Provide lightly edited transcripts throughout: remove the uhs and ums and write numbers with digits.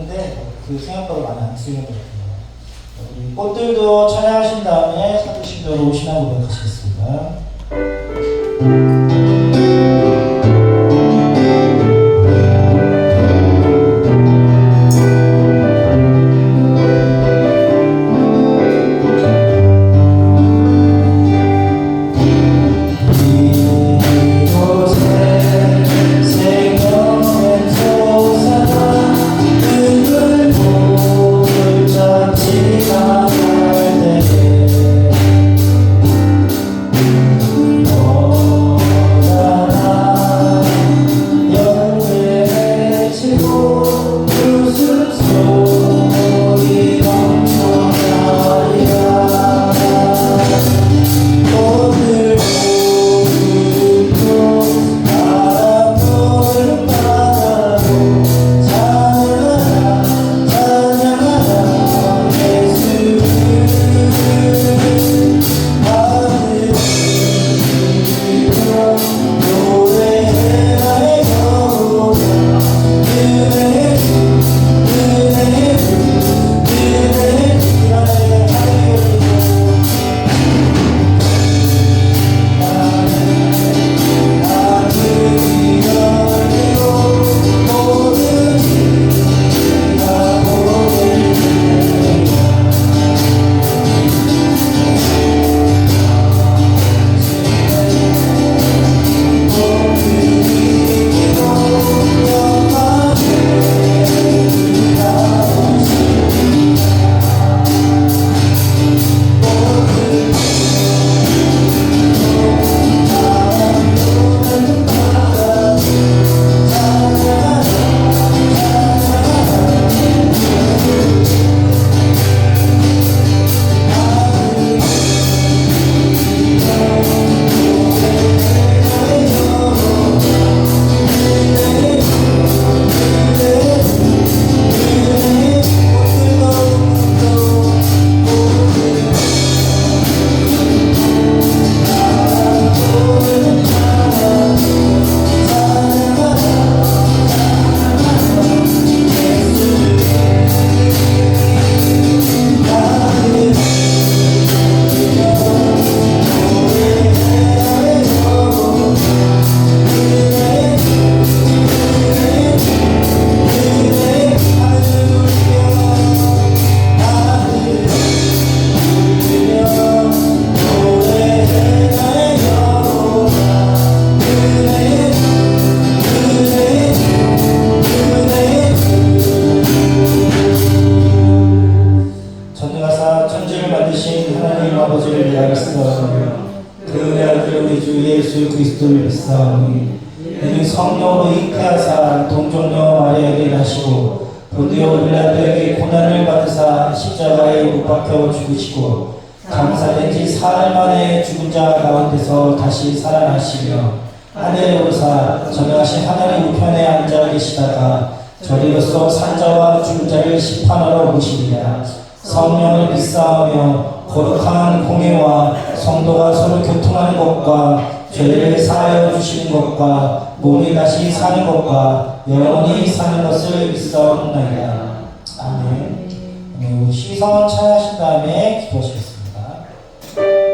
쓰는데 그 생각보다 많이 안 쓰는 것 같아요. 우리 꽃들도 찬양하신 다음에 사도신도로 신앙 고백하시겠습니다. 그리스도를 믿사오니 이는 성령으로 잉태하사 동정녀 마리아에게 나시고 본디오 빌라도에게 고난을 받으사 십자가에 못 박혀 죽으시고 장사된 지 사흘 만에 죽은 자 가운데서 다시 살아나시며 하늘에 오르사 전능하신 하나님 우편에 앉아 계시다가 저리로서 산자와 죽은 자를 심판하러 오시리라. 성령을 믿사오며 거룩한 공예와 성도가 서로 교통하는 것과 죄를 사하여 주시는 것과 몸이 다시 사는 것과 영원히 사는 것을 믿사옵나이다. 아멘. 우리 시선 차하신 다음에 기도하시겠습니다. 그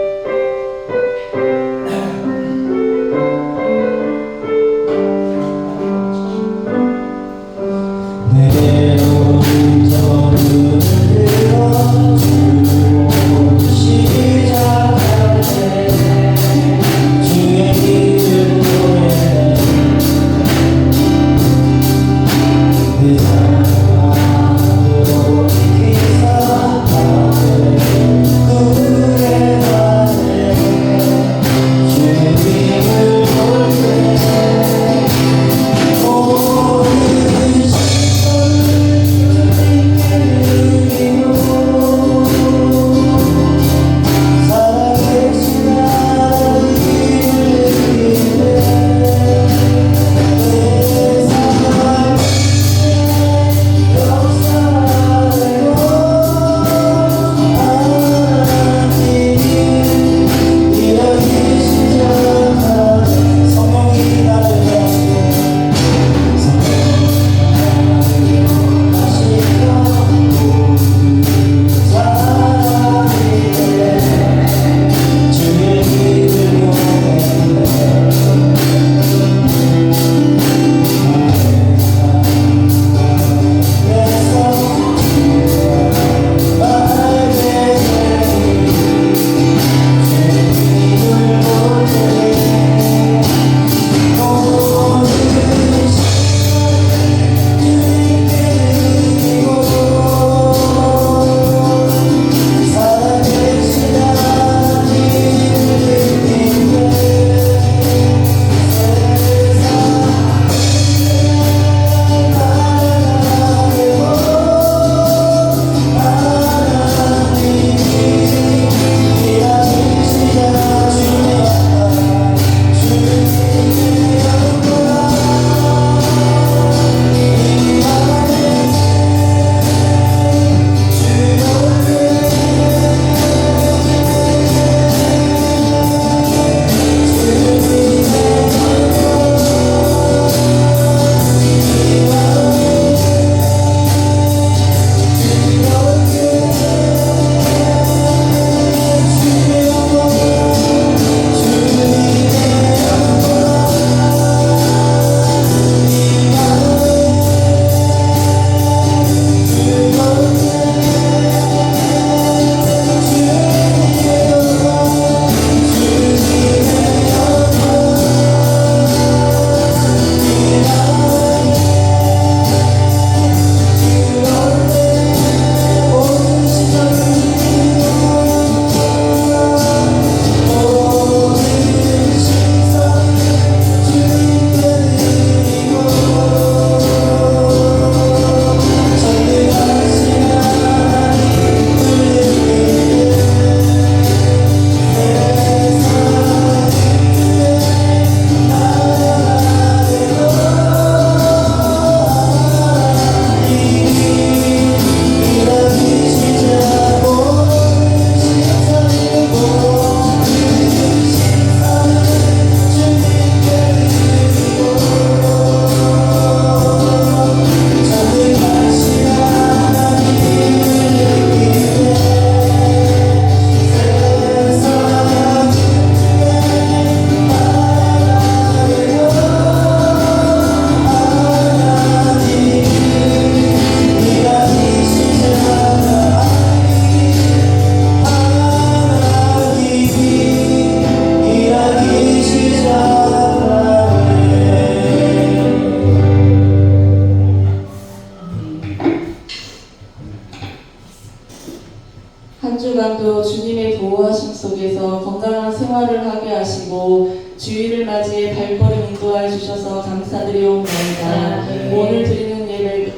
한 주간도 주님의 보호하심 속에서 건강한 생활을 하게 하시고 주일을 맞이해 발걸음 인도하여 주셔서 감사드리옵나이다. 오늘 드리는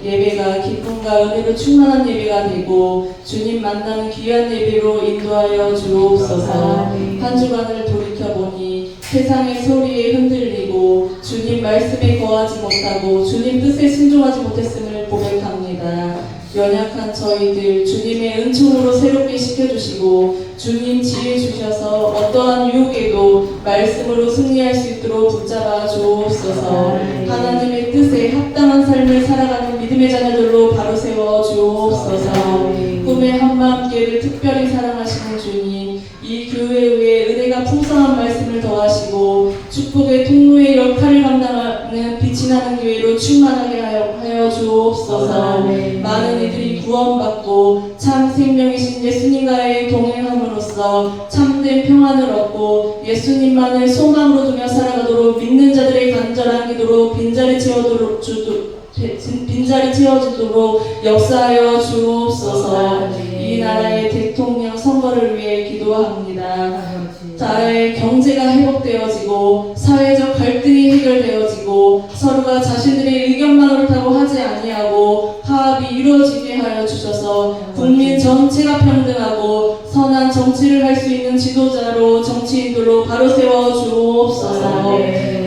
예배가 기쁨과 은혜로 충만한 예배가 되고 주님 만나는 귀한 예배로 인도하여 주옵소서. 한 주간을 돌이켜보니 세상의 소리에 흔들리고 주님 말씀에 거하지 못하고 주님 뜻에 순종하지 못했음을 고백합니다. 연약한 저희들 주님의 은총으로 새롭게 시켜주시고 주님 지혜 주셔서 어떠한 유혹에도 말씀으로 승리할 수 있도록 붙잡아 주옵소서. 하나님의 뜻에 합당한 삶을 살아가는 믿음의 자녀들로 바로 세워 주옵소서. 꿈의 한마음께를 특별히 사랑하시는 주님, 이 교회 위에 은혜가 풍성한 말씀을 더하시고 축복의 통로의 역할을 감당하는 빛이 나는 교회로 충만하게 하여 주옵소서. 많은 이들이 구원받고 참 생명이신 예수님과의 동행함으로써 참된 평안을 얻고 예수님만을 소망으로 두며 살아가도록 믿는 자들의 간절한 기도로 빈자리 채워주도록 역사하여 주옵소서. 이 나라의 대통령 선거를 위해 기도합니다. 나라의 경제가 회복되어지고 사회적 갈등이 해결되어지고 서로가 자신들의 의견만 옳다고 하지 아니하고 화합이 이루어지게 하여 주셔서 국민 전체가 평등하고 선한 정치를 할 수 있는 지도자로 정치인들로 바로 세워 주옵소서.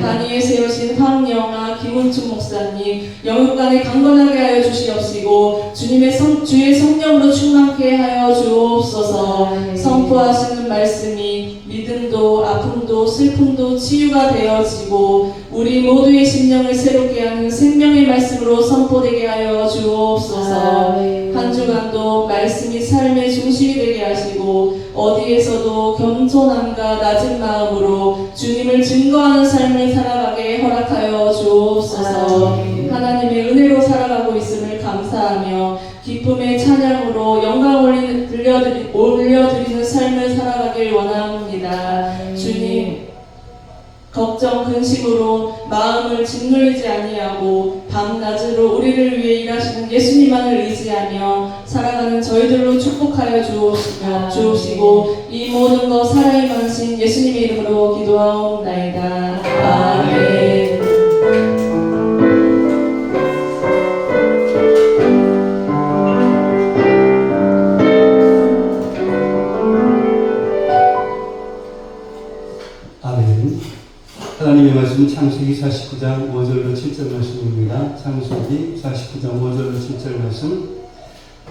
단위에 세우신 황영아 김은충 목사님 영육간에 강건하게 하여 주시옵시고 주의 성령으로 충만케 하여 주옵소서. 선포하시는 말씀이 믿음도 아픔도 슬픔도 치유가 되어지고 우리 모두의 심령을 새롭게 하는 생명의 말씀으로 선포되게 하여 주옵소서. 한 주간도 말씀이 삶의 중심이 되게 하시고 어디에서도 겸손함과 낮은 마음으로 주님을 증거하는 삶을 살아가게 허락하여 주옵소서. 하나님의 은혜로 살아가고 있음을 감사하며 기쁨의 찬양으로 영광 올려드리는 삶을 살아가길 원합니다. 주님, 걱정 근심으로 마음을 짓눌리지 아니하고 밤낮으로 우리를 위해 일하시는 예수님만을 의지하며 살아가는 저희들로 축복하여 주옵시고 이 모든 것 살아있는 예수님의 이름으로 기도하옵나이다. 아멘. 하나님의 말씀은 창세기 49장 5절로 7절 말씀입니다. 창세기 49장 5절로 7절 말씀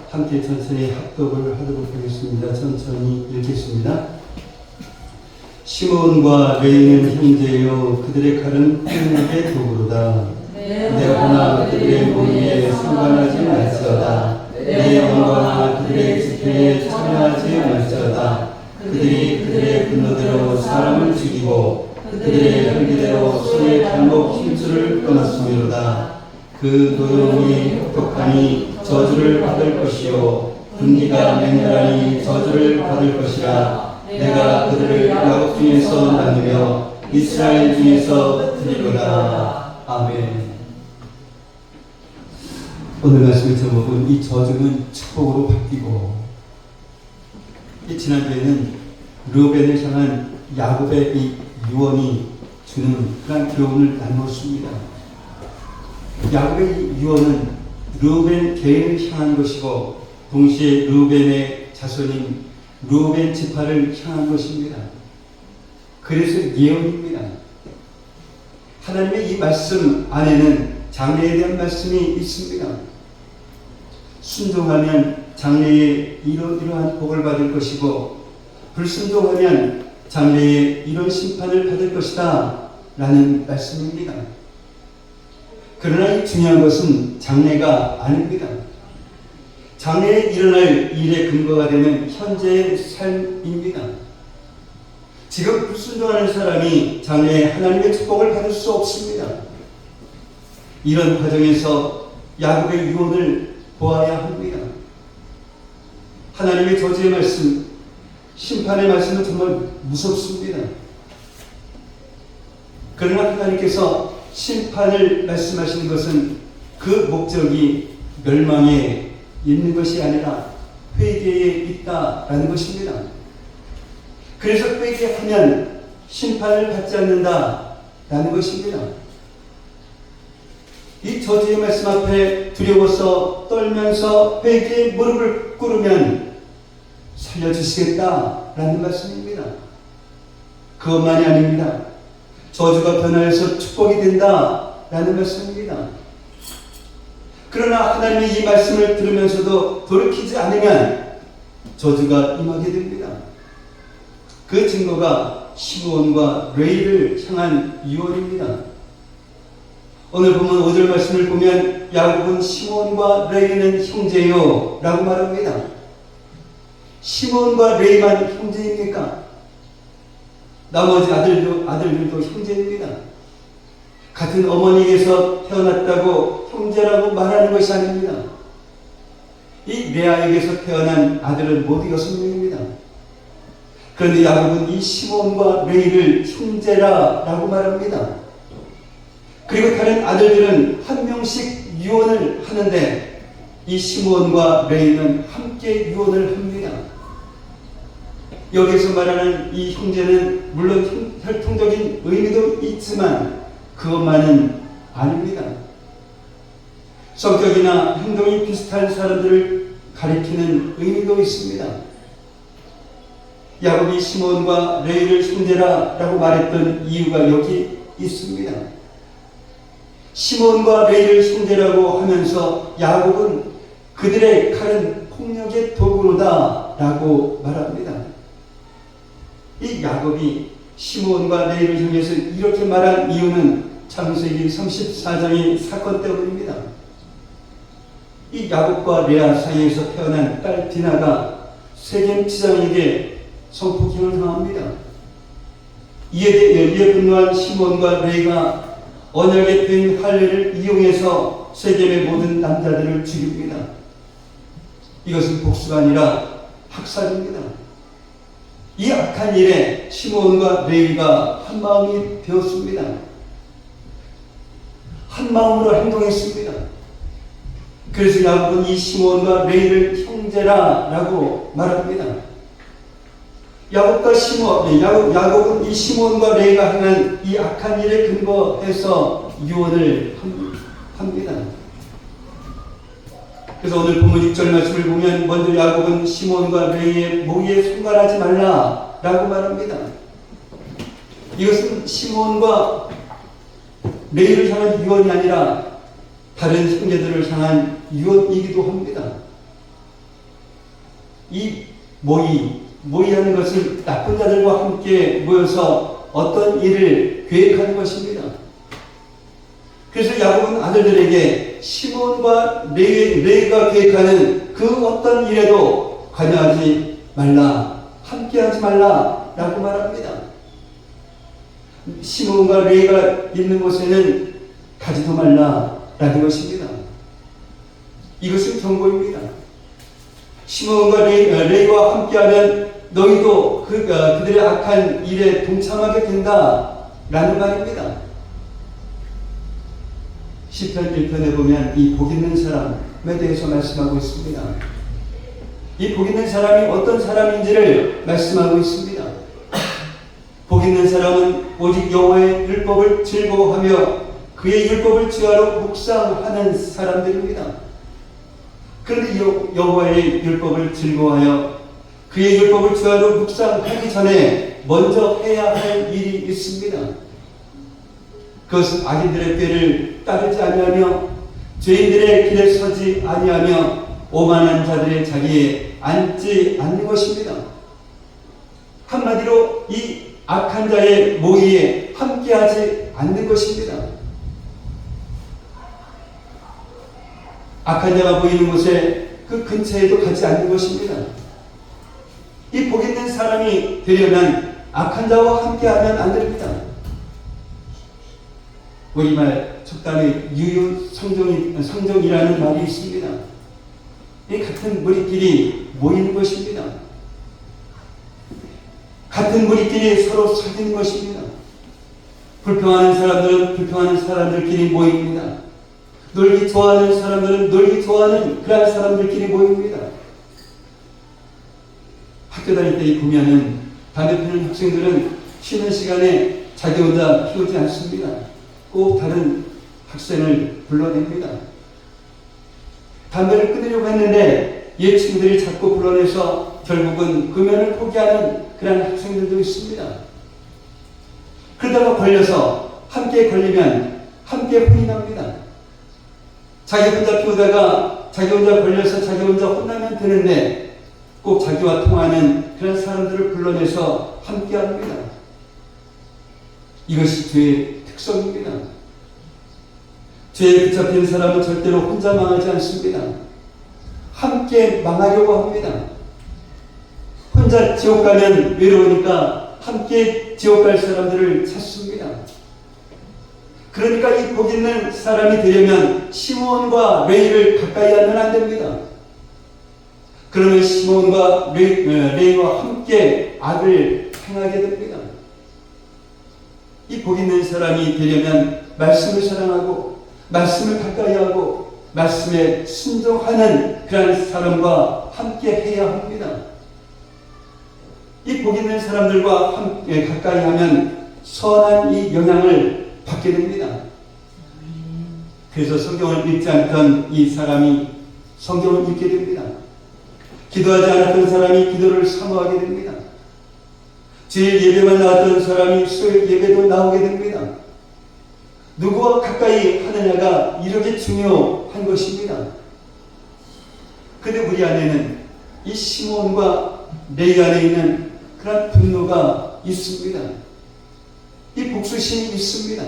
함께 천천히 합독을 하도록 하겠습니다. 천천히 읽겠습니다. 시몬과 레위는 형제요 그들의 칼은 폭력의 도구로다. 내오나 그들의 모의에 상관하지 말지어다. 내 영광아 그들의 집회에 참여하지 말지어다. 그들이 그들의 분노대로 사람을 죽이고 그들의 혈기대로 손의 발목 힘줄을 끊었으므로다. 그 노용이 혹독하니 저주를 받을 것이요 분기가 맹렬하니 저주를 받을 것이라. 내가 그들을 야곱 중에서 나누며 이스라엘 중에서 드리거라. 아멘. 오늘 말씀의 제목은 이 저주는 축복으로 바뀌고, 이 지난주에는 르우벤을 향한 야곱의 이 유언이 주는 그런 교훈을 나누었습니다. 야곱의 유언은 르우벤 개인을 향한 것이고 동시에 르우벤의 자손인 르우벤 지파를 향한 것입니다. 그래서 예언입니다. 하나님의 이 말씀 안에는 장래에 대한 말씀이 있습니다. 순종하면 장래에 이러한 복을 받을 것이고 불순종하면 장래에 이런 심판을 받을 것이다 라는 말씀입니다. 그러나 이 중요한 것은 장래가 아닙니다. 장래에 일어날 일의 근거가 되는 현재의 삶입니다. 지금 불순종하는 사람이 장래에 하나님의 축복을 받을 수 없습니다. 이런 과정에서 야곱의 유언을 보아야 합니다. 하나님의 저주의 말씀, 심판의 말씀은 정말 무섭습니다. 그러나 하나님께서 심판을 말씀하시는 것은 그 목적이 멸망에 있는 것이 아니라 회개에 있다라는 것입니다. 그래서 회개하면 심판을 받지 않는다라는 것입니다. 이 저주의 말씀 앞에 두려워서 떨면서 회개의 무릎을 꿇으면 살려주시겠다라는 말씀입니다. 그것만이 아닙니다. 저주가 변화해서 축복이 된다라는 말씀입니다. 그러나 하나님의 이 말씀을 들으면서도 돌이키지 않으면 저주가 임하게 됩니다. 그 증거가 시므온과 레위를 향한 유언입니다. 오늘 보면 5절 말씀을 보면 야곱은 시므온과 레위는 형제요 라고 말합니다. 시므온과 레위만 형제입니까? 나머지 아들들도 형제입니다. 같은 어머니에게서 태어났다고 형제라고 말하는 것이 아닙니다. 이 레아에게서 태어난 아들은 모두 6명입니다. 그런데 야곱은 이 시몬과 레위를 형제라고 말합니다. 그리고 다른 아들들은 한 명씩 유언을 하는데 이 시몬과 레위는 함께 유언을 합니다. 여기서 말하는 이 형제는 물론 혈통적인 의미도 있지만 그것만은 아닙니다. 성격이나 행동이 비슷한 사람들을 가리키는 의미도 있습니다. 야곱이 시몬과 레위를 형제라고 말했던 이유가 여기 있습니다. 시몬과 레위를 형제라고 하면서 야곱은 그들의 칼은 폭력의 도구로다라고 말합니다. 이 야곱이 시므온과 레위를 향해서 이렇게 말한 이유는 창세기 34장의 사건 때문입니다. 이 야곱과 레아 사이에서 태어난 딸 디나가 세겜 지장에게 성폭행을 당합니다. 이에 대해 분노한 시므온과 레위가 언약의 된 할례를 이용해서 세겜의 모든 남자들을 죽입니다. 이것은 복수가 아니라 학살입니다. 이 악한 일에 시므온과 레위가 한 마음이 되었습니다. 한 마음으로 행동했습니다. 그래서 야곱은 이 시므온과 레위를 형제라고 말합니다. 야곱은 이 시므온과 레위가 행한 이 악한 일에 근거해서 유언을 합니다. 그래서 오늘 본문 6절 말씀을 보면 먼저 야곱은 시몬과 레위의 모기에 손갈하지 말라라고 말합니다. 이것은 시몬과 레위를 향한 유언이 아니라 다른 형제들을 향한 유언이기도 합니다. 이 모의하는 것은 나쁜 자들과 함께 모여서 어떤 일을 계획하는 것입니다. 그래서 야곱은 아들들에게 시몬과 레위가 계획하는 그 어떤 일에도 관여하지 말라, 함께하지 말라라고 말합니다. 시몬과 레위가 있는 곳에는 가지도 말라라는 것입니다. 이것은 경고입니다. 시몬과 레위와 함께하면 너희도 그들의 악한 일에 동참하게 된다라는 말입니다. 시편 1편에 보면 이 복 있는 사람에 대해서 말씀하고 있습니다. 이 복 있는 사람이 어떤 사람인지를 말씀하고 있습니다. 복 있는 사람은 오직 여호와의 율법을 즐거워하며 그의 율법을 주야로 묵상하는 사람들입니다. 그런데 여호와의 율법을 즐거워하여 그의 율법을 주야로 묵상하기 전에 먼저 해야 할 일이 있습니다. 그것은 악인들의 꾀를 따르지 아니하며 죄인들의 길에 서지 아니하며 오만한 자들의 자리에 앉지 않는 것입니다. 한마디로 이 악한 자의 모의에 함께하지 않는 것입니다. 악한 자가 보이는 곳에 그 근처에도 가지 않는 것입니다. 이 복 있는 사람이 되려면 악한 자와 함께하면 안 됩니다. 우리말 속담에 유유상종이라는 말이 있습니다. 이 같은 무리끼리 모이는 것입니다. 같은 무리끼리 서로 사귀는 것입니다. 불평하는 사람들은 불평하는 사람들끼리 모입니다. 놀기 좋아하는 사람들은 놀기 좋아하는 그런 사람들끼리 모입니다. 학교 다닐 때 보면은 담배 피우는 학생들은 쉬는 시간에 자기 혼자 피우지 않습니다. 꼭 다른 학생을 불러냅니다. 담배를 끊으려고 했는데 옛 친구들이 자꾸 불러내서 결국은 금연을 포기하는 그런 학생들도 있습니다. 그러다가 걸려서 함께 걸리면 함께 혼이 납니다. 자기 혼자 피우다가 자기 혼자 걸려서 자기 혼자 혼나면 되는데 꼭 자기와 통하는 그런 사람들을 불러내서 함께 합니다. 이것이 죄의 특성입니다. 죄에 붙잡힌 사람은 절대로 혼자 망하지 않습니다. 함께 망하려고 합니다. 혼자 지옥 가면 외로우니까 함께 지옥 갈 사람들을 찾습니다. 그러니까 이 복 있는 사람이 되려면 시므온과 레위를 가까이 하면 안 됩니다. 그러면 시므온과 레위와 함께 악을 행하게 됩니다. 이 복 있는 사람이 되려면 말씀을 사랑하고 말씀을 가까이 하고 말씀에 순종하는 그런 사람과 함께 해야 합니다. 이 복 있는 사람들과 함께 가까이 하면 선한 이 영향을 받게 됩니다. 그래서 성경을 읽지 않던 이 사람이 성경을 읽게 됩니다. 기도하지 않았던 사람이 기도를 사모하게 됩니다. 주일 예배만 나왔던 사람이 수요일 예배도 나오게 됩니다. 누구와 가까이 하느냐가 이렇게 중요한 것입니다. 근데 우리 안에는 이 시몬과 레위 안에 있는 그런 분노가 있습니다. 이 복수심이 있습니다.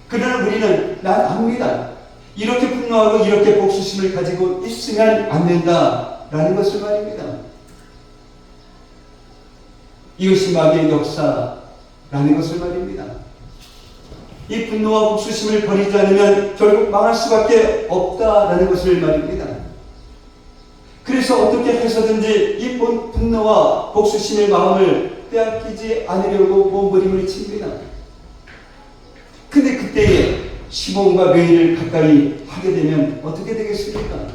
그러나 우리는 난 압니다. 이렇게 분노하고 이렇게 복수심을 가지고 있으면 안 된다라는 것을 말입니다. 이것이 마귀의 역사라는 것을 말입니다. 이 분노와 복수심을 버리지 않으면 결국 망할 수밖에 없다라는 것을 말입니다. 그래서 어떻게 해서든지 이 분노와 복수심의 마음을 빼앗기지 않으려고 몸부림을 칩니다. 근데 그때에 시몬과 레위를 가까이 하게 되면 어떻게 되겠습니까?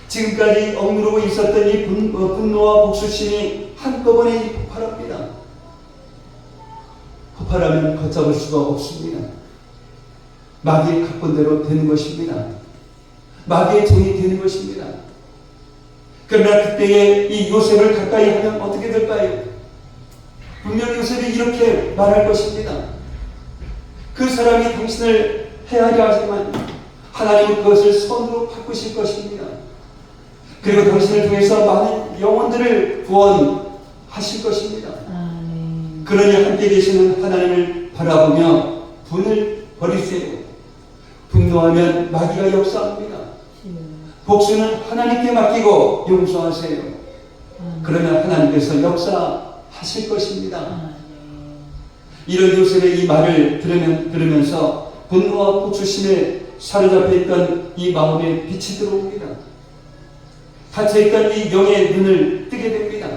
지금까지 억누르고 있었던 이 분노와 복수심이 한꺼번에 폭발합니다. 폭발하면 걷잡을 수가 없습니다. 마귀의 각본대로 되는 것입니다. 마귀의 종이 되는 것입니다. 그러나 그때에 이 요셉을 가까이 하면 어떻게 될까요? 분명 요셉이 이렇게 말할 것입니다. 그 사람이 당신을 해하려 하지만 하나님은 그것을 선으로 바꾸실 것입니다. 그리고 당신을 통해서 많은 영혼들을 구원하실 것입니다. 그러니 함께 계시는 하나님을 바라보며 분을 버리세요. 분노하면 마귀가 역사합니다. 복수는 하나님께 맡기고 용서하세요. 그러면 하나님께서 역사하실 것입니다. 이런 요셉의 이 말을 들으면서 분노와 복수심에 사로잡혀 있던 이 마음에 빛이 들어옵니다. 닫혀있던 이 영의 눈을 뜨게 됩니다.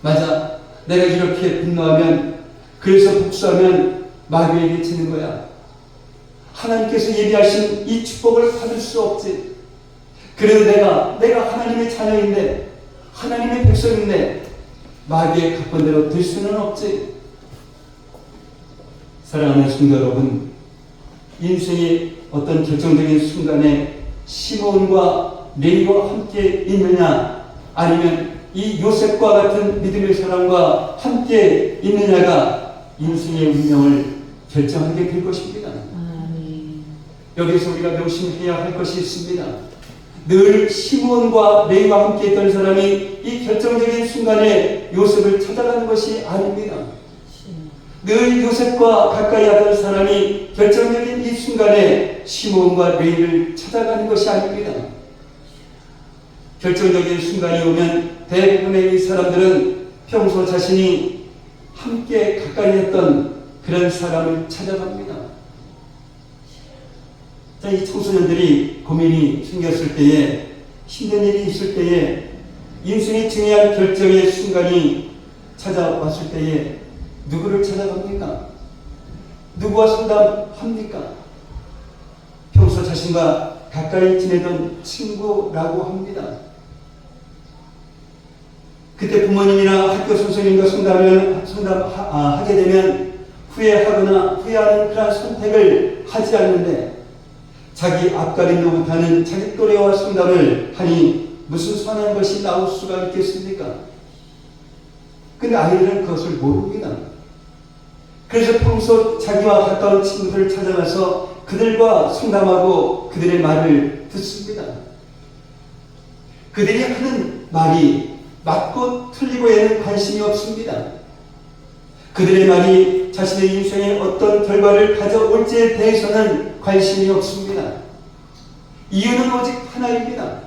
맞아, 내가 이렇게 분노하면, 그래서 복수하면 마귀에게 지는 거야. 하나님께서 예비하신 이 축복을 받을 수 없지. 그래도 내가 하나님의 자녀인데, 하나님의 백성인데 마귀의 각본대로 될 수는 없지. 사랑하는 성도 여러분, 인생의 어떤 결정적인 순간에 시몬과 레위와 함께 있느냐, 아니면 이 요셉과 같은 믿음의 사람과 함께 있느냐가 인생의 운명을 결정하게 될 것입니다. 여기서 우리가 명심해야 할 것이 있습니다. 늘 시몬과 레위와 함께 있던 사람이 이 결정적인 순간에 요셉을 찾아가는 것이 아닙니다. 늘 요셉과 가까이 하던 사람이 결정적인 이 순간에 시몬과 레위를 찾아가는 것이 아닙니다. 결정적인 순간이 오면 대부분의 이 사람들은 평소 자신이 함께 가까이 했던 그런 사람을 찾아갑니다. 자, 이 청소년들이 고민이 생겼을 때에, 힘든 일이 있을 때에, 인생의 중요한 결정의 순간이 찾아왔을 때에 누구를 찾아갑니까? 누구와 상담합니까? 평소 자신과 가까이 지내던 친구라고 합니다. 그때 부모님이나 학교 선생님과 상담하게 되면 후회하거나 후회하는 그런 선택을 하지 않는데 자기 앞가림도 못하는 자기 또래와 상담을 하니 무슨 선한 것이 나올 수가 있겠습니까? 근데 아이들은 그것을 모릅니다. 그래서 평소 자기와 가까운 친구들을 찾아가서 그들과 상담하고 그들의 말을 듣습니다. 그들이 하는 말이 맞고 틀리고에는 관심이 없습니다. 그들의 말이 자신의 인생에 어떤 결과를 가져올지에 대해서는 관심이 없습니다. 이유는 오직 하나입니다.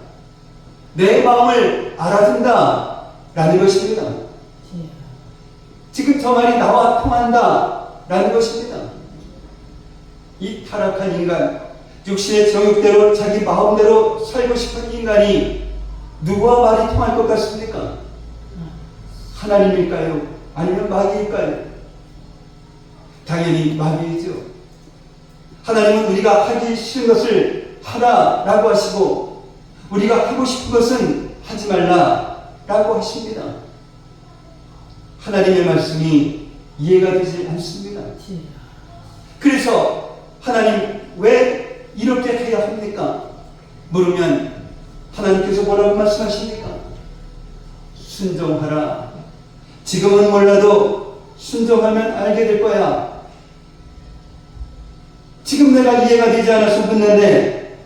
내 마음을 알아준다 라는 것입니다. 지금 저 말이 나와 통한다 라는 것입니다. 이 타락한 인간, 육신의 정욕대로 자기 마음대로 살고 싶은 인간이 누구와 말이 통할 것 같습니까? 하나님일까요? 아니면 마귀일까요? 당연히 마귀이죠. 하나님은 우리가 하기 싫은 것을 하라라고 하시고 우리가 하고 싶은 것은 하지 말라라고 하십니다. 하나님의 말씀이 이해가 되지 않습니다. 그래서 하나님 왜 이렇게 해야 합니까? 물으면 하나님께서 뭐라고 말씀하십니까? 순종하라. 지금은 몰라도 순종하면 알게 될 거야. 지금 내가 이해가 되지 않아서 묻는데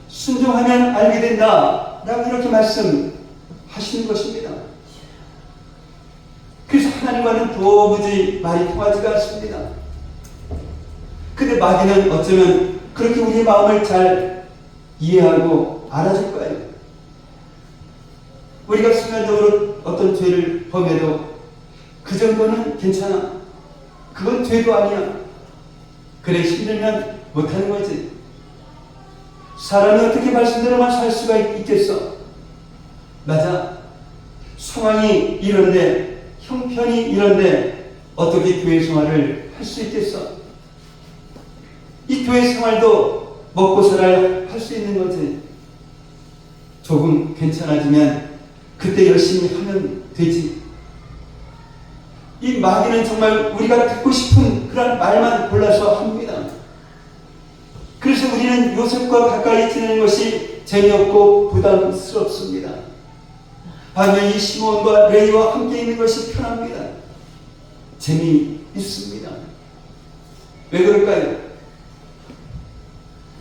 순종하면 알게 된다 라고 이렇게 말씀하시는 것입니다. 그래서 하나님과는 도무지 말이 통하지가 않습니다. 근데 마귀는 어쩌면 그렇게 우리의 마음을 잘 이해하고 알아줄 거예요. 우리가 순간적으로 어떤 죄를 범해도 그 정도는 괜찮아. 그건 죄도 아니야. 그래 힘들면 못하는 거지. 사람이 어떻게 말씀대로만 살 수가 있겠어? 맞아. 상황이 이런데 형편이 이런데 어떻게 교회 생활을 할 수 있겠어? 이 교회 생활도 먹고 살아야 할 수 있는 거지. 조금 괜찮아지면 그때 열심히 하면 되지. 이 마귀는 정말 우리가 듣고 싶은 그런 말만 골라서 합니다. 그래서 우리는 요셉과 가까이 지내는 것이 재미없고 부담스럽습니다. 반면 이 시몬과 레위와 함께 있는 것이 편합니다. 재미있습니다. 왜 그럴까요?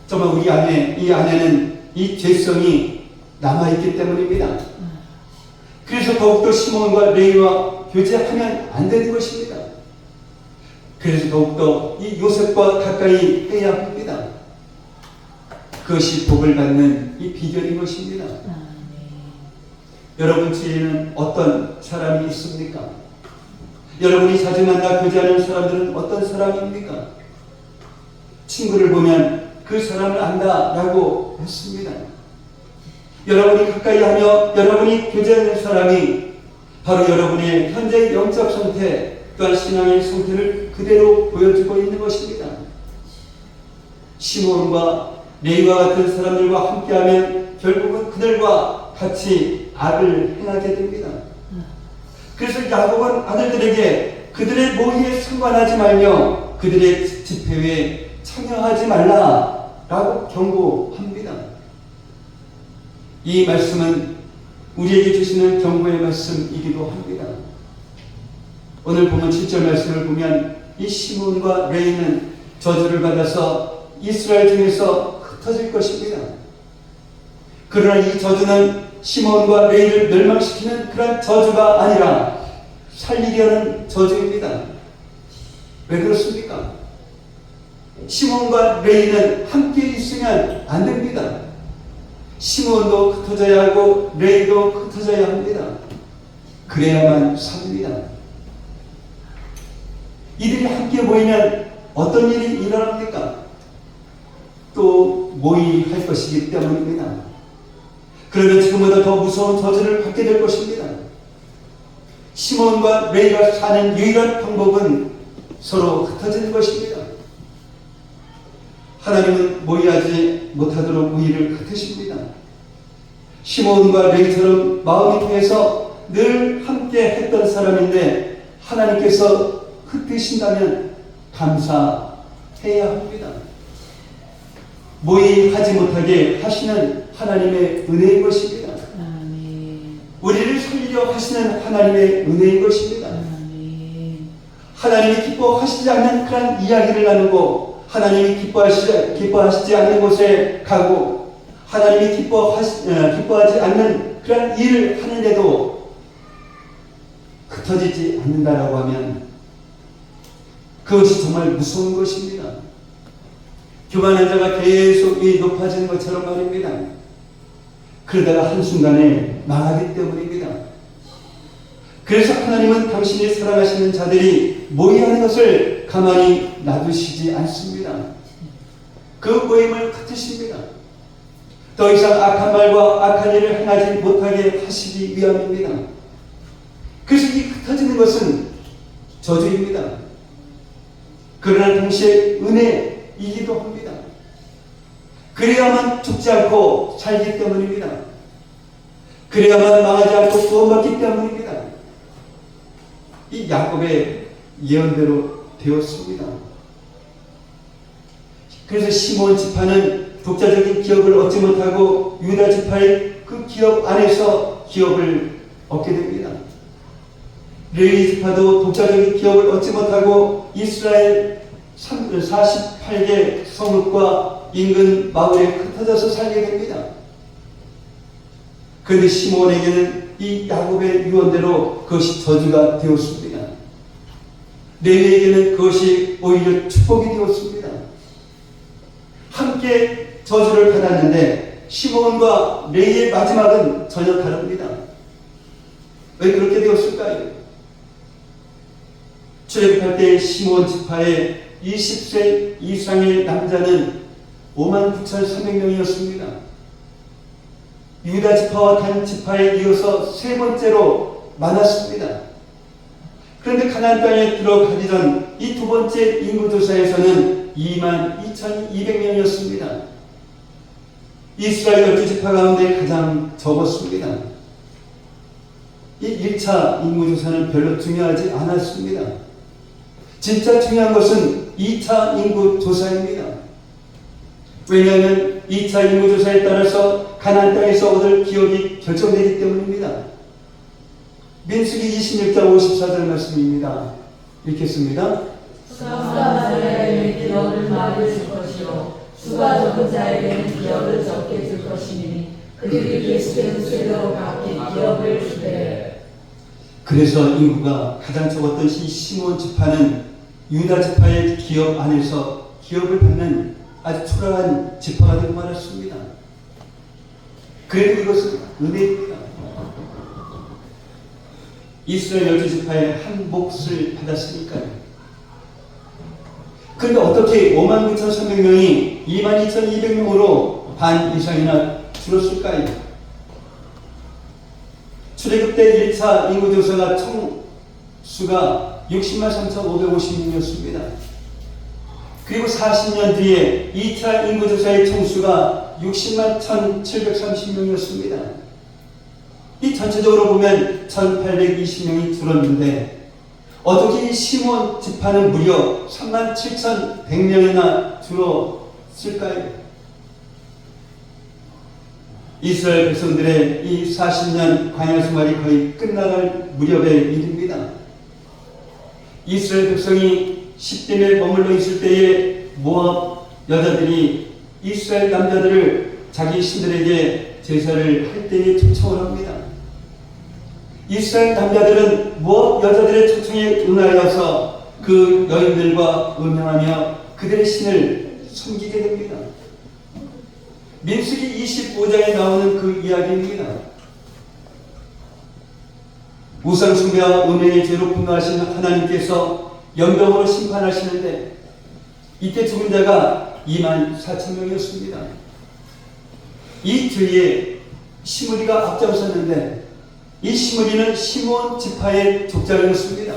정말 우리 안에, 이 안에는 이 죄성이 남아있기 때문입니다. 그래서 더욱더 시몬과 레위와 교제하면 안 되는 것입니다. 그래서 더욱더 이 요셉과 가까이 해야 합니다. 그것이 복을 받는 이 비결인 것입니다. 여러분 주위에는 어떤 사람이 있습니까? 여러분이 자주 만나 교제하는 사람들은 어떤 사람입니까? 친구를 보면 그 사람을 안다라고 했습니다. 여러분이 가까이 하며 여러분이 교제하는 사람이 바로 여러분의 현재 영적 상태 또한 신앙의 상태를 그대로 보여주고 있는 것입니다. 시몬과 레위와 같은 사람들과 함께하면 결국은 그들과 같이 악을 행하게 됩니다. 그래서 야곱은 아들들에게 그들의 모의에 상관하지 말며 그들의 집회에 참여하지 말라라고 경고합니다. 이 말씀은 우리에게 주시는 경고의 말씀이기도 합니다. 오늘 보면 7절 말씀을 보면 이 시몬과 레위는 저주를 받아서 이스라엘 중에서 흩어질 것입니다. 그러나 이 저주는 시몬과 레위를 멸망시키는 그런 저주가 아니라 살리려는 저주입니다. 왜 그렇습니까? 시몬과 레위는 함께 있으면 안 됩니다. 시몬도 흩어져야 하고 레위도 흩어져야 합니다. 그래야만 삽니다. 이들이 함께 모이면 어떤 일이 일어납니까? 또 모의할 것이기 때문입니다. 그러면 지금보다 더 무서운 저주를 받게 될 것입니다. 시몬과 레위가 사는 유일한 방법은 서로 흩어지는 것입니다. 하나님은 모의하지 못하도록 우리를 흩으십니다. 시몬과 레위처럼 마음이 통해서 늘 함께 했던 사람인데 하나님께서 흩으신다면 감사해야 합니다. 모의하지 못하게 하시는 하나님의 은혜인 것입니다. 우리를 살리려 하시는 하나님의 은혜인 것입니다. 하나님이 기뻐하시지 않는 그런 이야기를 나누고 하나님이 기뻐하시지 않는 곳에 가고 하나님이 기뻐하지 않는 그런 일을 하는데도 흩어지지 않는다라고 하면 그것이 정말 무서운 것입니다. 교만한 자가 계속 높아지는 것처럼 말입니다. 그러다가 한순간에 망하기 때문입니다. 그래서 하나님은 당신이 사랑하시는 자들이 모이하는 것을 가만히 놔두시지 않습니다. 그 모임을 흩으십니다. 더 이상 악한 말과 악한 일을 행하지 못하게 하시기 위함입니다. 그래서 이 흩어지는 것은 저주입니다. 그러나 동시에 은혜이기도 합니다. 그래야만 죽지 않고 살기 때문입니다. 그래야만 망하지 않고 구원받기 때문입니다. 이 야곱의 예언대로 되었습니다. 그래서 시몬 지파는 독자적인 기업을 얻지 못하고 유다 지파의 그 기업 안에서 기업을 얻게 됩니다. 레위 지파도 독자적인 기업을 얻지 못하고 이스라엘 48개 성읍과 인근 마을에 흩어져서 살게 됩니다. 그런데 시몬에게는 이 야곱의 유언대로 그것이 저주가 되었습니다. 레위에게는 그것이 오히려 축복이 되었습니다. 함께 저주를 받았는데 시몬과 레위의 마지막은 전혀 다릅니다. 왜 그렇게 되었을까요? 출애굽할 때 시몬 지파의 20세 이상의 남자는 59,300명이었습니다. 유다 지파와 단 지파에 이어서 세 번째로 많았습니다. 그런데 가나안 땅에 들어가기 전 이 두 번째 인구조사에서는 22,200명이었습니다. 이스라엘 12지파 가운데 가장 적었습니다. 이 1차 인구조사는 별로 중요하지 않았습니다. 진짜 중요한 것은 2차 인구조사입니다. 왜냐하면 2차 인구조사에 따라서 가나안 땅에서 얻을 기업이 결정되기 때문입니다. 민수기 26장 54절 말씀입니다. 읽겠습니다. 수가 많은 자에게는 기업을 많이 줄 것이요 수가 적은 자에게는 기업을 적게 줄 것이니 그들이 계수된 수대로 각기 기업을 주되. 그래서 인구가 가장 적었던 이 시몬 지파는 유다 지파의 기업 안에서 기업을 받는 아주 초라한 지파가 되고 말았습니다. 그래도 이것은 은혜입니다. 이스라엘 12지파의 한 몫을 받았으니까요. 그런데 어떻게 59,300명이 22,200명으로 반 이상이나 줄었을까요? 출애굽 때 1차 인구조사가 총 수가 603,550명이었습니다. 그리고 40년 뒤에 2차 인구조사의 총수가 601,730명이었습니다. 이 전체적으로 보면 1,820명이 줄었는데 어떻게 이 시몬 지파는 무려 37,100명이나 줄었을까요? 이스라엘 백성들의 이 40년 광야 생활이 거의 끝나갈 무렵의 일입니다. 이스라엘 백성이 십딤에 머물러 있을 때에 모압 여자들이 이스라엘 남자들을 자기 신들에게 제사를 할 때에 초청을 합니다. 이스라엘 남자들은 모압 여자들의 초청에 응하여서 그 여인들과 음행하며 그들의 신을 섬기게 됩니다. 민수기 25장에 나오는 그 이야기입니다. 우상숭배와 음행의 죄로 분노하시는 하나님께서 연병으로 심판하시는데 이때 죽은 자가 24,000명이었습니다. 이 뒤에 시므리가 앞장섰는데 이 시므리는 시몬 지파의 족장이었습니다.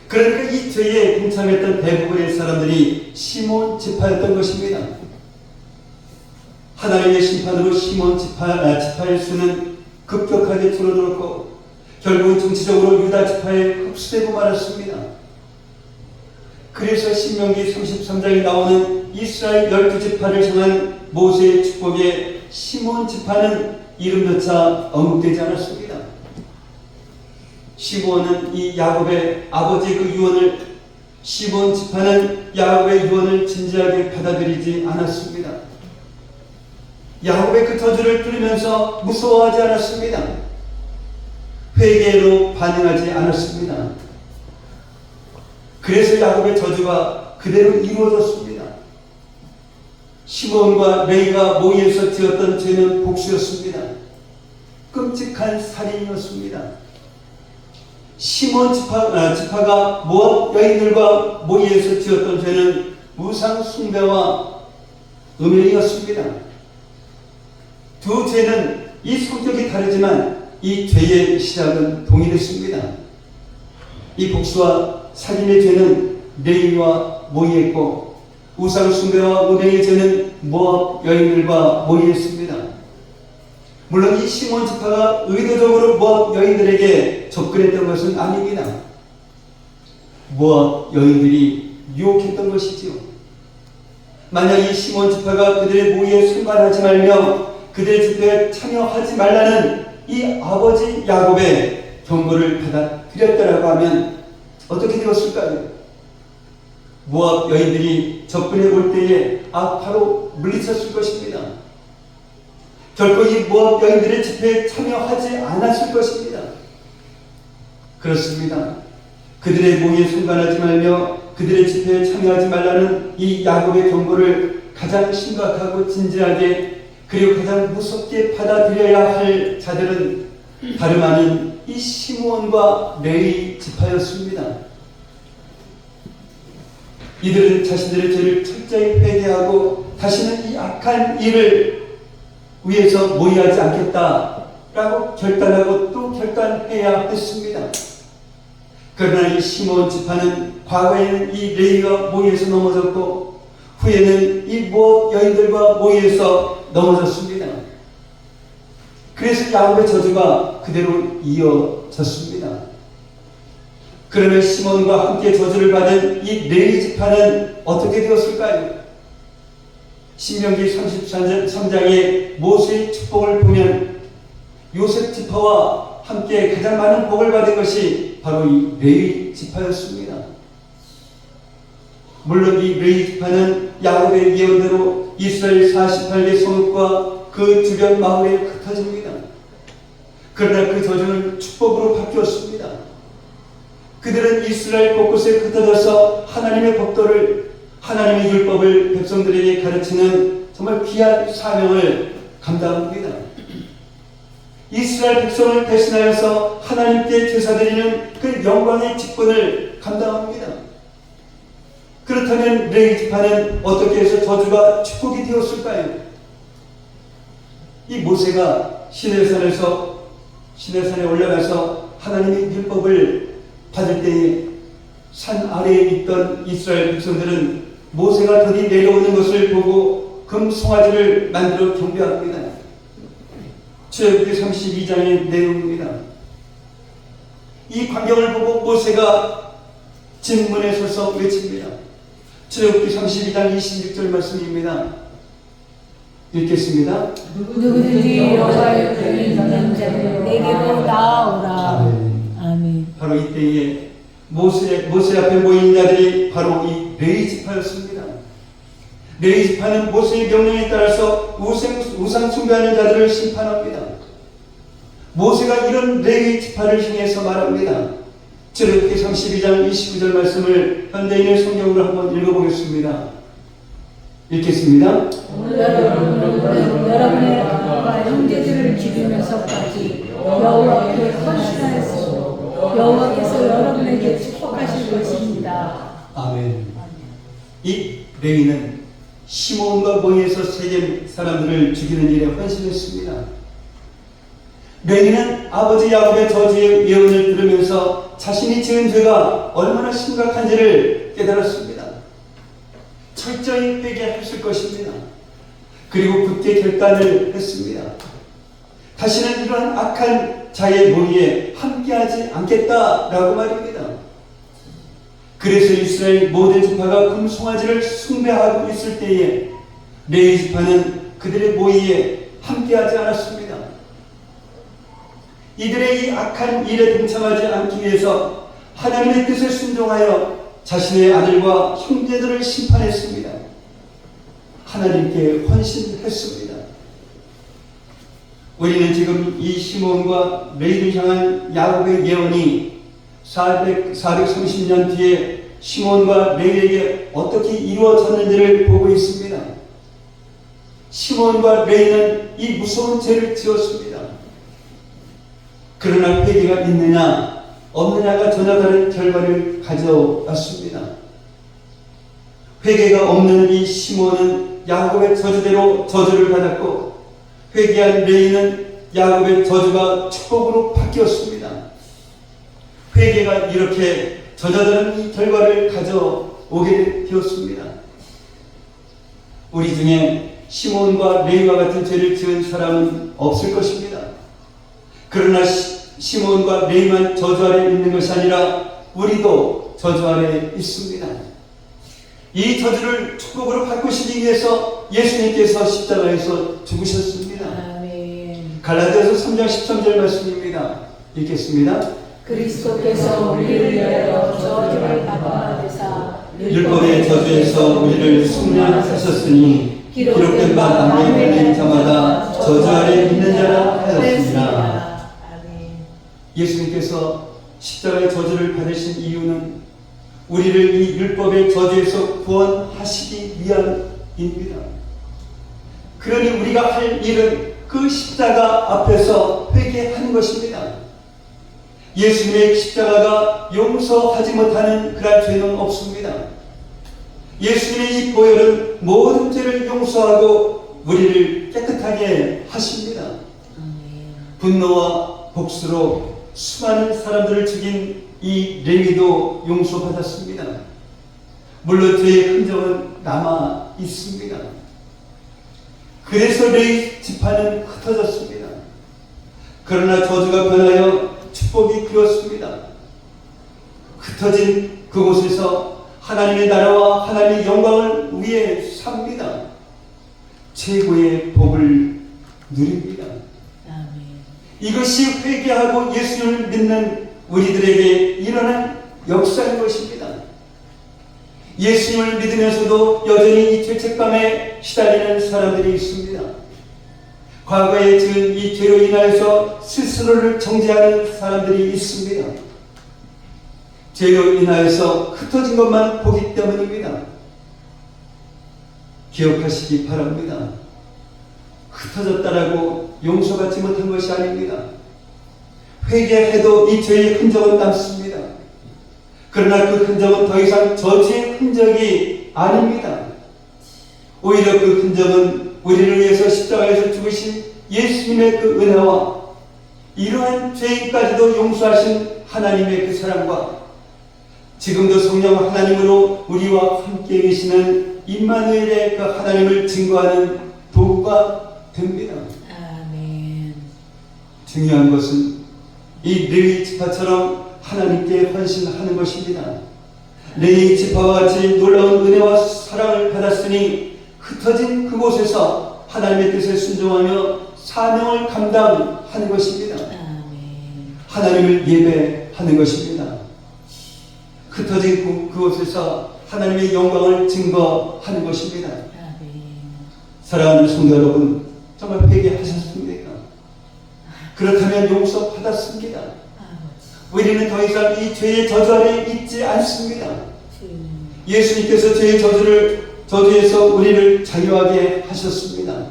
그러니까 이 뒤에 동참했던 대부분의 사람들이 시몬 지파였던 것입니다. 하나님의 심판으로 시몬 지파의 수는 급격하게 줄어들었고 결국은 정치적으로 유다 지파에 흡수되고 말았습니다. 그래서 신명기 33장에 나오는 이스라엘 12지파를 향한 모세의 축복에 시몬 지파는 이름조차 언급되지 않았습니다. 시몬은 이 야곱의 아버지의 그 유언을, 시몬 지파는 야곱의 유언을 진지하게 받아들이지 않았습니다. 야곱의 그 저주를 들으면서 무서워하지 않았습니다. 회개로 반응하지 않았습니다. 그래서 야곱의 저주가 그대로 이루어졌습니다. 시몬과 레위가 모의에서 지었던 죄는 복수였습니다. 끔찍한 살인이었습니다. 시몬 지파가 모압 여인들과 모의에서 지었던 죄는 우상 숭배와 음행이었습니다. 두 죄는 이 성격이 다르지만 이 죄의 시작은 동일했습니다. 이 복수와 살인의 죄는 레위와 모의했고, 우상 숭배와 음행의 죄는 모압 여인들과 모의했습니다. 물론 이 시몬 지파가 의도적으로 모압 여인들에게 접근했던 것은 아닙니다. 모압 여인들이 유혹했던 것이지요. 만약 이 시몬 지파가 그들의 모의에 순간하지 말며 그들의 집회에 참여하지 말라는 이 아버지 야곱의 경고를 받아들였다라고 하면 어떻게 되었을까요? 모압 여인들이 접근해 올 때에 악파로 물리쳤을 것입니다. 결코 이 모압 여인들의 집회에 참여하지 않았을 것입니다. 그렇습니다. 그들의 모의에 순간하지 말며 그들의 집회에 참여하지 말라는 이 야곱의 경고를 가장 심각하고 진지하게 그리고 가장 무섭게 받아들여야 할 자들은 다름 아닌 이 시므온과 레위 지파였습니다. 이들은 자신들의 죄를 철저히 회개하고 다시는 이 악한 일을 위해서 모의하지 않겠다라고 결단하고 또 결단해야 했습니다. 그러나 이 시므온 지파는 과거에는 이 레위가 모의에서 넘어졌고 후에는 이 모압 여인들과 모의에서 넘어졌습니다. 그래서 야곱의 저주가 그대로 이어졌습니다. 그러면 시몬과 함께 저주를 받은 이 레위 지파는 어떻게 되었을까요? 신명기 33장의 모세의 축복을 보면 요셉 지파와 함께 가장 많은 복을 받은 것이 바로 이 레위 지파였습니다. 물론 이 레위 지파는 야곱의 예언대로 이스라엘 48개 성읍과 그 주변 마을에 흩어집니다. 그러나 그 저주는 축복으로 바뀌었습니다. 그들은 이스라엘 곳곳에 흩어져서 하나님의 법도를, 하나님의 율법을 백성들에게 가르치는 정말 귀한 사명을 감당합니다. 이스라엘 백성을 대신하여서 하나님께 제사드리는 그 영광의 직분을 감당합니다. 그렇다면 레위 지파는 어떻게 해서 저주가 축복이 되었을까요? 이 모세가 시내산에 올라가서 하나님의 율법을 받을 때에 산 아래에 있던 이스라엘 백성들은 모세가 더디 내려오는 것을 보고 금 송아지를 만들어 경배합니다. 출애굽기 32장의 내용입니다. 이 광경을 보고 모세가 진문에 서서 외칩니다. 출애굽기 32장 26절 말씀입니다. 읽겠습니다. 누구든지 여호와의 옆에 있는 자는 내게로 나아오라. 아멘. 바로 이때에 모세 앞에 모인 자들이 바로 이 레위 지파였습니다. 레위 지파는 모세의 명령에 따라서 우상 숭배하는 자들을 심판합니다. 모세가 이런 레위 지파를 향해서 말합니다. 출애굽기 32장 29절 말씀을 현대인의 성경으로 한번 읽어보겠습니다. 읽겠습니다. 여러분의 아버지와 형제들을 기르면서까지 여호와께 헌신하였으므로 여호와께서 여러분에게 축복하실 것입니다. 아멘. 이 레위는 시몬과 모의에서 세겜 사람들을 죽이는 일에 헌신했습니다. 레위는 아버지 야곱의 저주의 예언을 들으면서 자신이 지은 죄가 얼마나 심각한지를 깨달았습니다. 철저히 회개했을 것입니다. 그리고 굳게 결단을 했습니다. 다시는 이러한 악한 자의 머리에 함께하지 않겠다라고 말입니다. 그래서 이스라엘 모든 지파가 금송아지를 숭배하고 있을 때에 레위 지파는 그들의 모의에 함께하지 않았습니다. 이들의 이 악한 일에 동참하지 않기 위해서 하나님의 뜻에 순종하여 자신의 아들과 형제들을 심판했습니다. 하나님께 헌신했습니다. 우리는 지금 이 시몬과 레위를 향한 야곱의 예언이 430년 뒤에 시몬과 레위에게 어떻게 이루어졌는지를 보고 있습니다. 시몬과 레위는 이 무서운 죄를 지었습니다. 그러나 회개가 있느냐 없느냐가 전혀 다른 결과를 가져왔습니다. 회개가 없는 이 시몬은 야곱의 저주대로 저주를 받았고, 회개한 레위는 야곱의 저주가 축복으로 바뀌었습니다. 회개가 이렇게 전혀 이 결과를 가져오게 되었습니다. 우리 중에 시몬과 레위와 같은 죄를 지은 사람은 없을 것입니다. 그러나 시몬과 레위만 저주 아래 있는 것이 아니라 우리도 저주 아래 있습니다. 이 저주를 축복으로 바꾸시기 위해서 예수님께서 십자가에서 죽으셨습니다. 아멘. 갈라디아서 3장 13절 말씀입니다. 읽겠습니다. 그리스도께서 우리를 위하여 저주를 받으사 율법의 저주에서 우리를 속량하셨으니 기록된 바 남에 걸린 자마다 저주 아래 있는 자라 하였습니다. 아멘. 예수님께서 십자가의 저주를 받으신 이유는 우리를 이 율법의 저주에서 구원하시기 위함입니다. 그러니 우리가 할 일은 그 십자가 앞에서 회개하는 것입니다. 예수님의 십자가가 용서하지 못하는 그런 죄는 없습니다. 예수님의 이 보혈은 모든 죄를 용서하고 우리를 깨끗하게 하십니다. 분노와 복수로 수많은 사람들을 죽인 이 레위도 용서받았습니다. 물론 죄의 흔적은 남아 있습니다. 그래서 레위 지파는 흩어졌습니다. 그러나 저주가 변하여 축복이 되었습니다. 흩어진 그곳에서 하나님의 나라와 하나님의 영광을 위해 삽니다. 최고의 복을 누립니다. 아멘. 이것이 회개하고 예수를 믿는 우리들에게 일어난 역사인 것입니다. 예수님을 믿으면서도 여전히 이 죄책감에 시달리는 사람들이 있습니다. 과거에 지은 이 죄로 인하여서 스스로를 정죄하는 사람들이 있습니다. 죄로 인하여서 흩어진 것만 보기 때문입니다. 기억하시기 바랍니다. 흩어졌다라고 용서받지 못한 것이 아닙니다. 회개해도 이 죄의 흔적은 남습니다. 그러나 그 흔적은 더 이상 저주의 흔적이 아닙니다. 오히려 그 흔적은 우리를 위해서 십자가에서 죽으신 예수님의 그 은혜와 이러한 죄인까지도 용서하신 하나님의 그 사랑과 지금도 성령 하나님으로 우리와 함께 계시는 임마누엘의 그 하나님을 증거하는 도구가 됩니다. 아멘. 중요한 것은 이 레위 지파처럼 하나님께 헌신하는 것입니다. 레위 지파와 같이 놀라운 은혜와 사랑을 받았으니 흩어진 그곳에서 하나님의 뜻에 순종하며 사명을 감당하는 것입니다. 아멘. 하나님을 예배하는 것입니다. 흩어진 그곳에서 하나님의 영광을 증거하는 것입니다. 아멘. 사랑하는 성도 여러분, 정말 회개하셨습니까? 그렇다면 용서 받았습니다. 우리는 더 이상 이 죄의 저주 아래 있지 않습니다. 예수님께서 죄의 저주에서 우리를 자유하게 하셨습니다.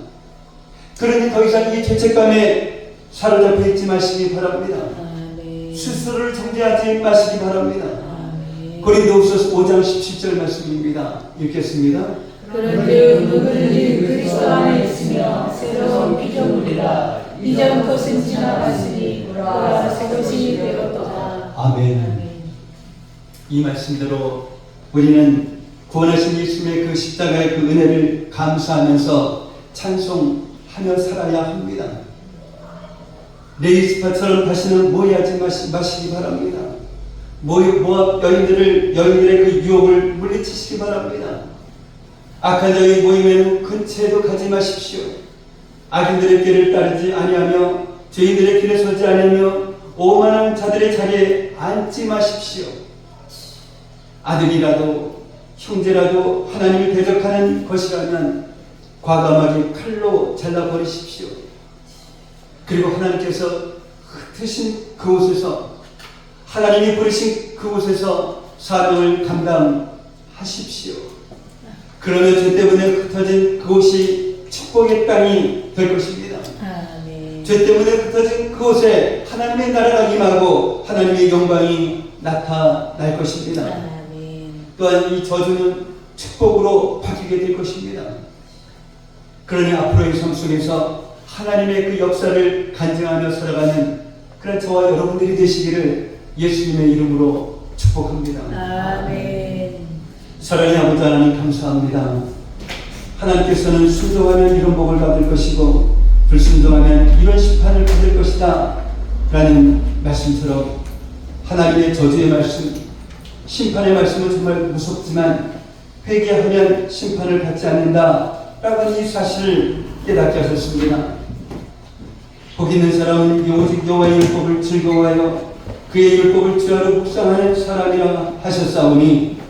그러니 더 이상 이 죄책감에 사로잡혀 있지 마시기 바랍니다. 아멘. 스스로를 정죄하지 마시기 바랍니다. 아멘. 고린도후서 5장 17절 말씀입니다. 읽겠습니다. 그런즉 누구든지 그리스도 안에 있으며 새로운 피조물이라 이전 것은 지나갔으니 보라 새 것이 되었도다. 아멘. 이 말씀대로 우리는 구원하신 예수님의 그 십자가의 그 은혜를 감사하면서 찬송하며 살아야 합니다. 레이스파처럼 다시는 모의하지 마시기 바랍니다. 모압 여인들의 그 유혹을 물리치시기 바랍니다. 악한 여인 모임에는 근처에도 가지 마십시오. 악인들의 길을 따르지 아니하며 죄인들의 길에 서지 아니하며 오만한 자들의 자리에 앉지 마십시오. 아들이라도 형제라도 하나님을 대적하는 것이라면 과감하게 칼로 잘라버리십시오. 그리고 하나님께서 흩으신 그곳에서, 하나님이 부르신 그곳에서 사명을 감당하십시오. 그러면 죄 때문에 흩어진 그곳이 축복의 땅이 될 것입니다. 아멘. 죄 때문에 흩어진 그곳에 하나님의 나라가 임하고 하나님의 영광이 나타날 것입니다. 아멘. 또한 이 저주는 축복으로 바뀌게 될 것입니다. 그러니 앞으로의 삶 속에서 하나님의 그 역사를 간증하며 살아가는 그런 저와 여러분들이 되시기를 예수님의 이름으로 축복합니다. 아멘. 사랑의 아버지 하나님 감사합니다. 하나님께서는 순종하면 이런 복을 받을 것이고 불순종하면 이런 심판을 받을 것이다 라는 말씀처럼 하나님의 저주의 말씀, 심판의 말씀은 정말 무섭지만 회개하면 심판을 받지 않는다 라는 이 사실을 깨닫게 하셨습니다. 복 있는 사람은 오직 여호와의 율법을 즐거워하여 그의 율법을 주야로 묵상하는 사람이라 하셨사오니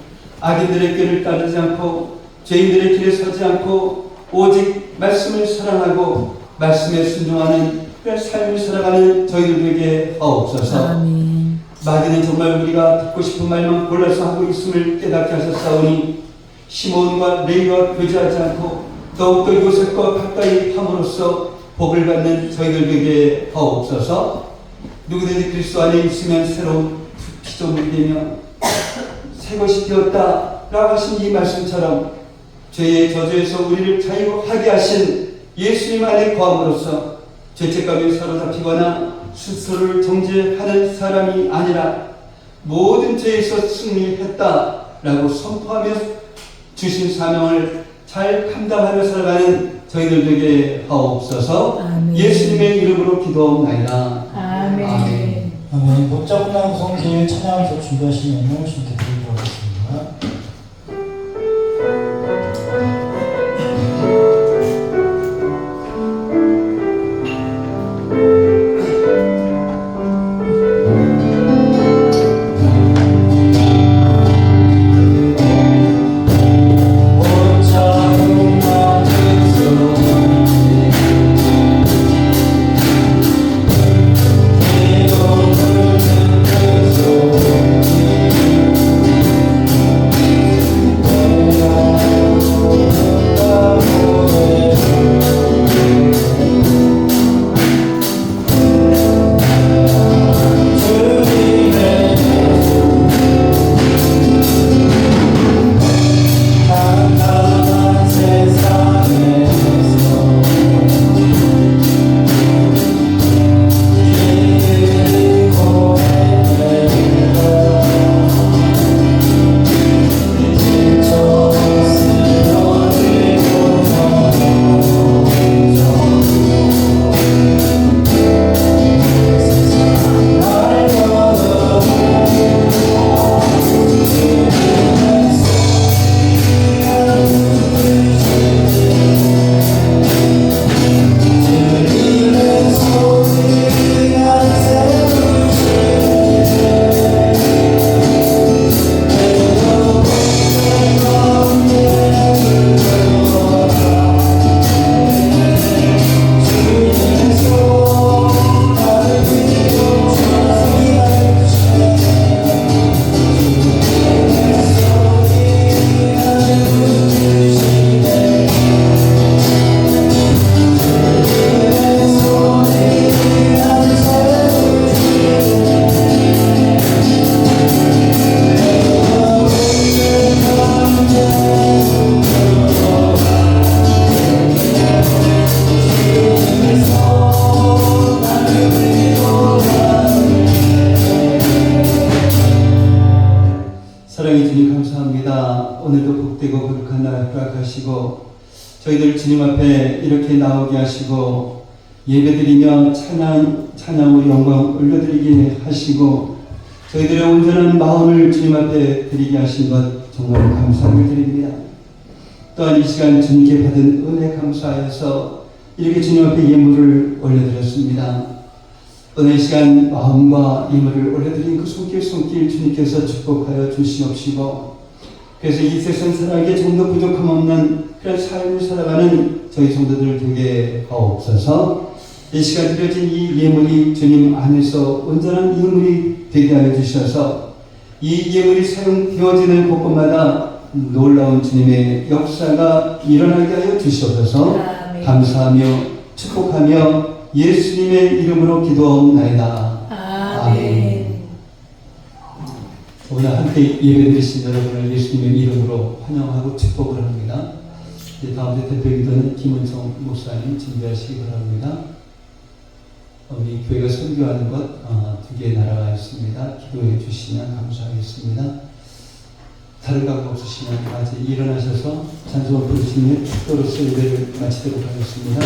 악인들의 길을 따르지 않고 죄인들의 길에 서지 않고 오직 말씀을 사랑하고 말씀에 순종하는 그런 삶을 살아가는 저희들에게 하옵소서. 아멘. 마귀는 정말 우리가 듣고 싶은 말만 골라서 하고 있음을 깨닫게 하셨사오니 시몬과 레위와 교제하지 않고 더욱더 요셉과 가까이 함으로써 복을 받는 저희들에게 하옵소서. 누구든지 그리스도 안에 있으면 새로운 피조물이 되며 새 것이 되었다 라고 하신 이 말씀처럼 죄의 저주에서 우리를 자유하게 하신 예수님 안에 거함으로써 죄책감에 사로잡히거나 스스로를 정죄하는 사람이 아니라 모든 죄에서 승리했다 라고 선포하며 주신 사명을 잘 감당하며 살아가는 저희들에게 하옵소서. 아멘. 예수님의 이름으로 기도하옵나이다. 아멘. 아멘. 아멘. 복잡한 성도의 찬양에서 준비하시면 주님께 드리도록 하겠습니다. 사랑의 주님 감사합니다. 오늘도 복되고 거룩한 날 허락하시고 저희들 주님 앞에 이렇게 나오게 하시고 예배드리며 찬양으로 영광 올려드리게 하시고 저희들의 온전한 마음을 주님 앞에 드리게 하신 것 정말 감사를 드립니다. 또한 이 시간 주님께 받은 은혜 감사해서 이렇게 주님 앞에 예물을 올려드렸습니다. 오늘 이 시간 마음과 예물을 올려드린 그 손길 주님께서 축복하여 주시옵시고 그래서 이 세상 살아가기에 좀 더 부족함 없는 그런 삶을 살아가는 저희 성도들 되게 하옵소서. 이 시간 드려진 이 예물이 주님 안에서 온전한 예물이 되게 하여 주셔서 이 예물이 사용되어지는 곳곳마다 놀라운 주님의 역사가 일어나게 하여 주시옵소서. 감사하며 축복하며 예수님의 이름으로 기도하옵나이다. 아멘. 오늘 함께 예배드리신 여러분을 예수님의 이름으로 환영하고 축복을 합니다. 다음 주 대표 기도는 김은성 목사님 준비하시기 바랍니다. 우리 교회가 선교하는 것 두 개의 나라가 있습니다. 기도해 주시면 감사하겠습니다. 다른 각오 없으시면 아직 일어나셔서 찬송을 부르시며 축도로서 예배를 마치도록 하겠습니다.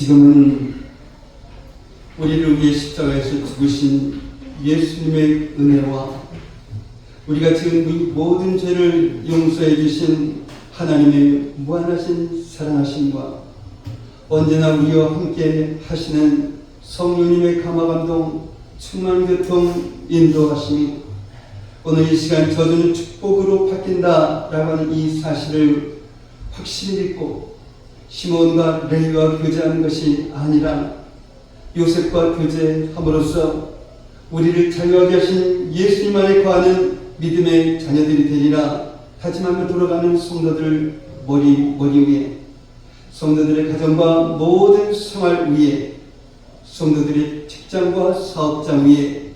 지금은 우리를 위해 십자가에서 죽으신 예수님의 은혜와 우리가 지금 이 모든 죄를 용서해 주신 하나님의 무한하신 사랑하심과 언제나 우리와 함께 하시는 성령님의 감화감동 충만 교통 인도하심이 오늘 이 시간 저주는 축복으로 바뀐다라고 하는 이 사실을 확실히 믿고 시몬과 레위와 교제하는 것이 아니라 요셉과 교제함으로써 우리를 자유하게 하신 예수님 안에 거하는 믿음의 자녀들이 되리라 다짐하며 돌아가는 성도들 머리 위에 성도들의 가정과 모든 생활 위에 성도들의 직장과 사업장 위에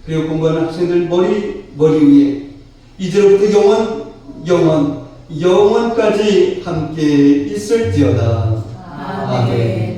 그리고 공부하는 학생들 머리 위에 이제로부터 영원까지 함께 있을지어다. 아멘.